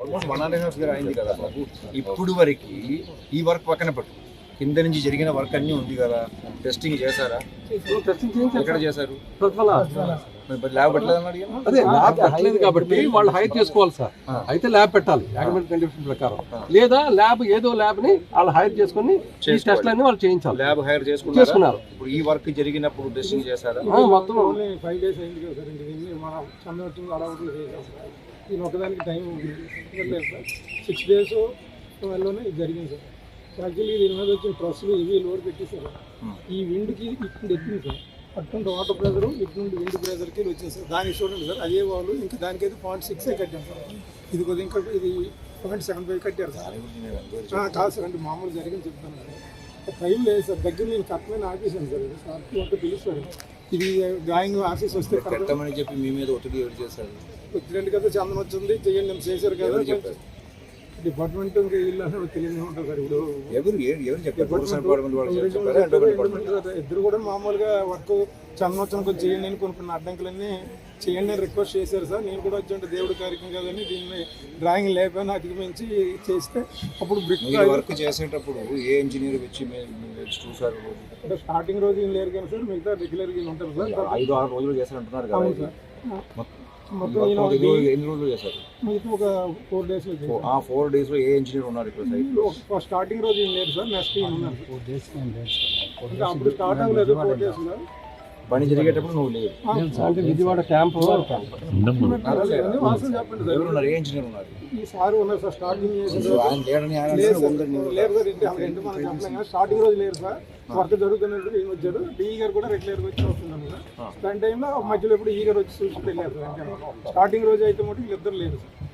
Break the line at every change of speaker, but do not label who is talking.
Almost 1.5 year అయింది కదా బాబు. ఇప్పుడు వరకు ఈ వర్క్ పక్కన పెట్టు, కింద నుంచి జరిగిన వర్క్ అన్నీ ఉంది కదా, టెస్టింగ్ చేశారా? ఎక్కడ చేశారు? ల్యాబ్ పెట్టలేదని అడిగాను.
అదే ల్యాబ్ పెట్టలేదు కాబట్టి వాళ్ళు హైర్ చేసుకోవాలి సార్. అయితే ల్యాబ్ పెట్టాలి యాగ్మెంట్ కండిషన్ ప్రకారం, లేదా ల్యాబ్ ఏదో ల్యాబ్ ని వాళ్ళు హైర్ చేసుకుని ఈ టెస్ట్లన్నీ వాళ్ళు చేయించాలి.
ల్యాబ్ హైర్ చేసుకున్నారు. ఇప్పుడు ఈ వర్క్ జరిగినప్పుడు టెస్టింగ్ చేశారా?
మొత్తం
5 days అయింది కదా సార్. ఇంక మన చంద్రవచ్చింది అడవులు చేసాం సార్. దీని ఒకదానికి టైం లేదు సార్. 6 days లోనే ఇది జరిగింది సార్. యాక్చువల్లీ దీని మీద వచ్చిన ట్రస్సులు ఇవి లోడ్ పెట్టేశారు. ఈ విండ్కి ఇక్కడ ఎక్కింది సార్. అటువంటి వాటర్ ప్రెజర్ ఇటు నుండి విండ్ ప్రెజర్కి వచ్చింది సార్. దానికి చూడండి సార్, అదే వాళ్ళు ఇంకా దానికైతే 0.6 కట్టాం సార్. ఇది కొద్దిగా ఇంకా ఇది 0.75 కట్టారు సార్. కాదు సార్, అంటే మామూలు జరిగింది చెప్తాను సార్. టైం లేదు సార్, దగ్గర నేను కట్టమని ఆఫీసాను సార్. సార్ అంటే పిలుస్తారు, ఇది డ్రాయింగ్ ఆఫీస్ వస్తే
పెట్టమని చెప్పి మీ మీద ఒత్తిడి ఎవరు చేశారు?
వచ్చినట్టు కదా, చందనం వచ్చింది చెయ్యండి మేము చేశారు కదా. డిపార్ట్మెంట్ ఇంకా వీళ్ళు అసలు తెలియదు ఉంటుంది సార్. ఇప్పుడు ఇద్దరు కూడా మామూలుగా వర్క్ చందనోత్సవం కొంచెం చేయండి అని కొన్ని అడ్డంకులన్నీ చేయండి అని రిక్వెస్ట్ చేశారు సార్. నేను కూడా వచ్చి దేవుడి కార్యక్రమం కదని దీన్ని డ్రాయింగ్ లేకపోయినా అధిగమించి చేస్తే అప్పుడు బ్రిక్
వర్క్ చేసేటప్పుడు ఏ ఇంజనీర్ వచ్చి చూసారు?
అంటే స్టార్టింగ్ రోజు ఏం లేరు కానీ సార్, మిగతా రెగ్యులర్గా ఉంటారు సార్.
5-6 రోజులు చేశారంటున్నారు కదా.
మొత్తం
ఎన్ని రోజులు చేశారు?
మిగతా ఒక 4 days.
4 days లో ఏ ఇంజనీర్ ఉన్నారు ఇక్కడ సైట్?
స్టార్టింగ్ రోజు ఏం లేదు సార్, నెక్స్ట్ ఉన్నారు. అప్పుడు స్టార్ట్ అవ్వలేదు 4 days లో.
పని జరిగేటప్పుడు నువ్వు లేదు
అంటే విజయవాడ క్యాంప్
వాసన చెప్పండి సార్.
ఎవరున్నారు? ఏ ఇంజనీర్ ఉన్నారు?
ఈ సార్ ఉన్నారు సార్. స్టార్టింగ్
ఆయన లేడని ఆయన
లేరు సార్, ఇంటి మనం చెప్పలేం కదా. స్టార్టింగ్ రోజు లేరు సార్, వర్క్ జరుగుతున్నప్పుడు ఈయన వచ్చాడు. డీ గారు కూడా రెగ్యులర్గా వచ్చి వస్తున్నాను సార్. దాని టైంలో మధ్యలో ఎప్పుడు ఈ గారు వచ్చి చూసి వెళ్ళారు సార్. స్టార్టింగ్ రోజు అయితే మటు వీళ్ళిద్దరు లేరు సార్.